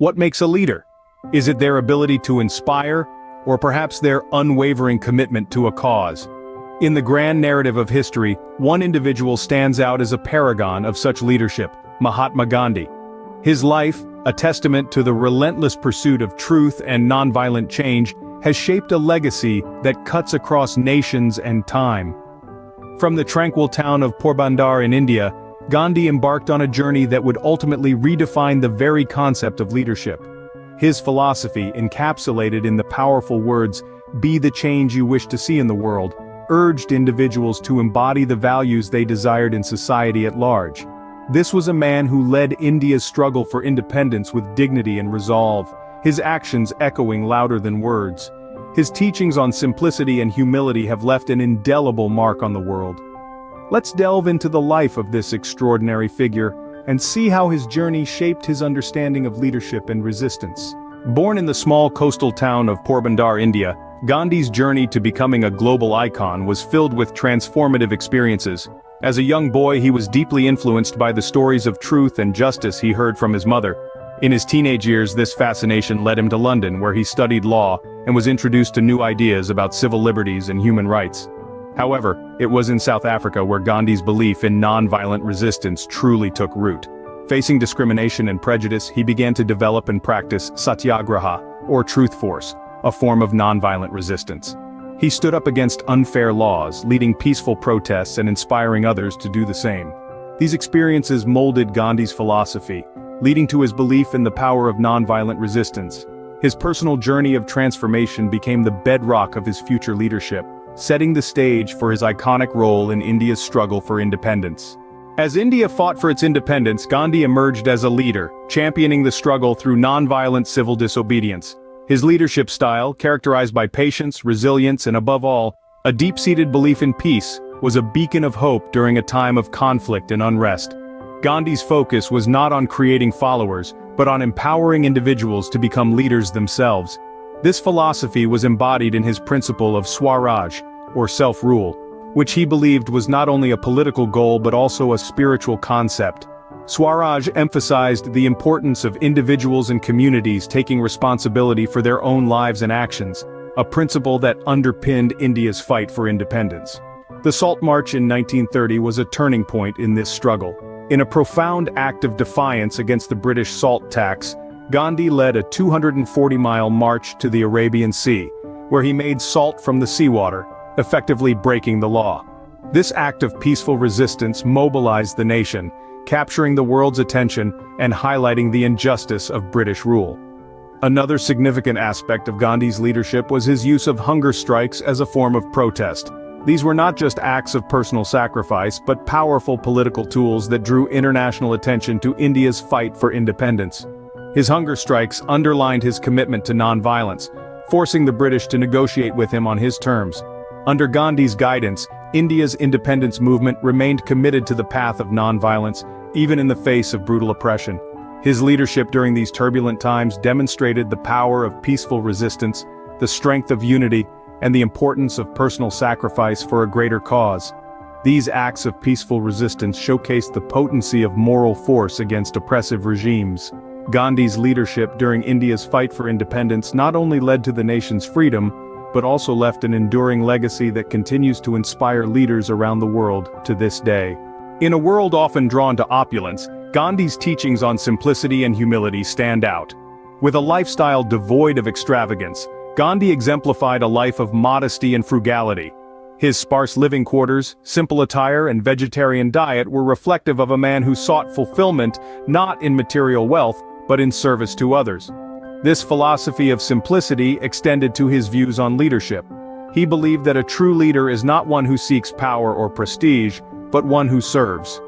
What makes a leader? Is it their ability to inspire, or perhaps their unwavering commitment to a cause? In the grand narrative of history, one individual stands out as a paragon of such leadership: Mahatma Gandhi. His life, a testament to the relentless pursuit of truth and nonviolent change, has shaped a legacy that cuts across nations and time. From the tranquil town of Porbandar in India, Gandhi embarked on a journey that would ultimately redefine the very concept of leadership. His philosophy, encapsulated in the powerful words, "Be the change you wish to see in the world," urged individuals to embody the values they desired in society at large. This was a man who led India's struggle for independence with dignity and resolve, his actions echoing louder than words. His teachings on simplicity and humility have left an indelible mark on the world. Let's delve into the life of this extraordinary figure and see how his journey shaped his understanding of leadership and resistance. Born in the small coastal town of Porbandar, India, Gandhi's journey to becoming a global icon was filled with transformative experiences. As a young boy, he was deeply influenced by the stories of truth and justice he heard from his mother. In his teenage years, this fascination led him to London, where he studied law and was introduced to new ideas about civil liberties and human rights. However, it was in South Africa where Gandhi's belief in nonviolent resistance truly took root. Facing discrimination and prejudice, he began to develop and practice satyagraha, or truth force, a form of nonviolent resistance. He stood up against unfair laws, leading peaceful protests and inspiring others to do the same. These experiences molded Gandhi's philosophy, leading to his belief in the power of nonviolent resistance. His personal journey of transformation became the bedrock of his future leadership, setting the stage for his iconic role in India's struggle for independence. As India fought for its independence, Gandhi emerged as a leader, championing the struggle through nonviolent civil disobedience. His leadership style, characterized by patience, resilience, and above all, a deep-seated belief in peace, was a beacon of hope during a time of conflict and unrest. Gandhi's focus was not on creating followers, but on empowering individuals to become leaders themselves. This philosophy was embodied in his principle of Swaraj, or self-rule, which he believed was not only a political goal but also a spiritual concept. Swaraj emphasized the importance of individuals and communities taking responsibility for their own lives and actions, a principle that underpinned India's fight for independence. The Salt March in 1930 was a turning point in this struggle. In a profound act of defiance against the British salt tax, Gandhi led a 240-mile march to the Arabian Sea, where he made salt from the seawater, effectively breaking the law. This act of peaceful resistance mobilized the nation, capturing the world's attention and highlighting the injustice of British rule. Another significant aspect of Gandhi's leadership was his use of hunger strikes as a form of protest. These were not just acts of personal sacrifice, but powerful political tools that drew international attention to India's fight for independence. His hunger strikes underlined his commitment to nonviolence, forcing the British to negotiate with him on his terms. Under Gandhi's guidance, India's independence movement remained committed to the path of nonviolence, even in the face of brutal oppression. His leadership during these turbulent times demonstrated the power of peaceful resistance, the strength of unity, and the importance of personal sacrifice for a greater cause. These acts of peaceful resistance showcased the potency of moral force against oppressive regimes. Gandhi's leadership during India's fight for independence not only led to the nation's freedom, but also left an enduring legacy that continues to inspire leaders around the world to this day. In a world often drawn to opulence, Gandhi's teachings on simplicity and humility stand out. With a lifestyle devoid of extravagance, Gandhi exemplified a life of modesty and frugality. His sparse living quarters, simple attire, and vegetarian diet were reflective of a man who sought fulfillment not in material wealth, but in service to others. This philosophy of simplicity extended to his views on leadership. He believed that a true leader is not one who seeks power or prestige, but one who serves.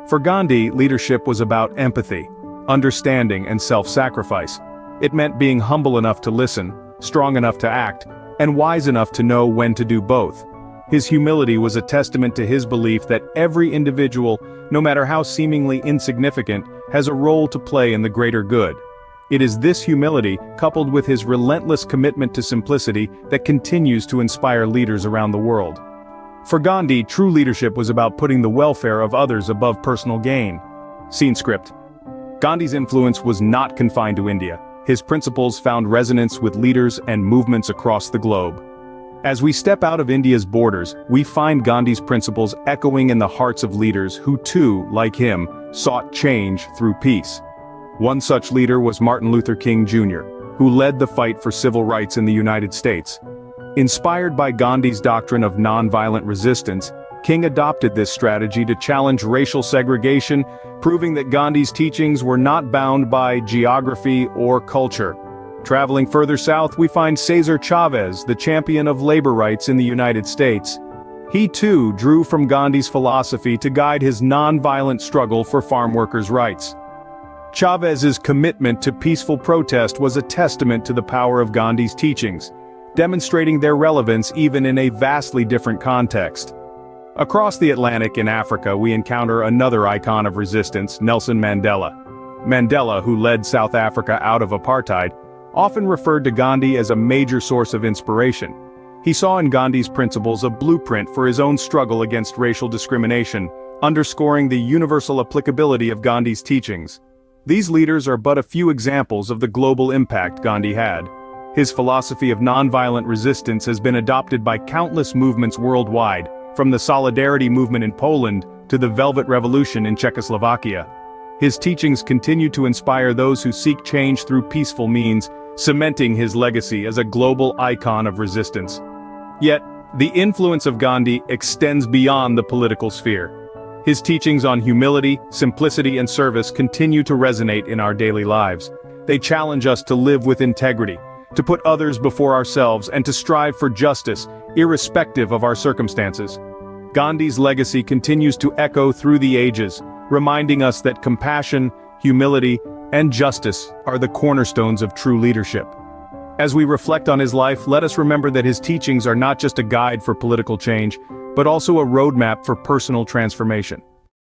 For Gandhi, leadership was about empathy, understanding, and self-sacrifice. It meant being humble enough to listen, strong enough to act, and wise enough to know when to do both. His humility was a testament to his belief that every individual, no matter how seemingly insignificant, has a role to play in the greater good. It is this humility, coupled with his relentless commitment to simplicity, that continues to inspire leaders around the world. For Gandhi, true leadership was about putting the welfare of others above personal gain. Scene script. Gandhi's influence was not confined to India. His principles found resonance with leaders and movements across the globe. As we step out of India's borders, we find Gandhi's principles echoing in the hearts of leaders who too, like him, sought change through peace. One such leader was Martin Luther King Jr., who led the fight for civil rights in the United States. Inspired by Gandhi's doctrine of nonviolent resistance, King adopted this strategy to challenge racial segregation, proving that Gandhi's teachings were not bound by geography or culture. Traveling further south, we find Cesar Chavez, the champion of labor rights in the United States. He too drew from Gandhi's philosophy to guide his nonviolent struggle for farm workers' rights. Chavez's commitment to peaceful protest was a testament to the power of Gandhi's teachings, demonstrating their relevance even in a vastly different context. Across the Atlantic in Africa, we encounter another icon of resistance, Nelson Mandela. Mandela, who led South Africa out of apartheid, often referred to Gandhi as a major source of inspiration. He saw in Gandhi's principles a blueprint for his own struggle against racial discrimination, underscoring the universal applicability of Gandhi's teachings. These leaders are but a few examples of the global impact Gandhi had. His philosophy of nonviolent resistance has been adopted by countless movements worldwide, from the Solidarity movement in Poland to the Velvet Revolution in Czechoslovakia. His teachings continue to inspire those who seek change through peaceful means, cementing his legacy as a global icon of resistance. Yet, the influence of Gandhi extends beyond the political sphere. His teachings on humility, simplicity, and service continue to resonate in our daily lives. They challenge us to live with integrity, to put others before ourselves, and to strive for justice, irrespective of our circumstances. Gandhi's legacy continues to echo through the ages, reminding us that compassion, humility, and justice are the cornerstones of true leadership. As we reflect on his life, let us remember that his teachings are not just a guide for political change, but also a roadmap for personal transformation.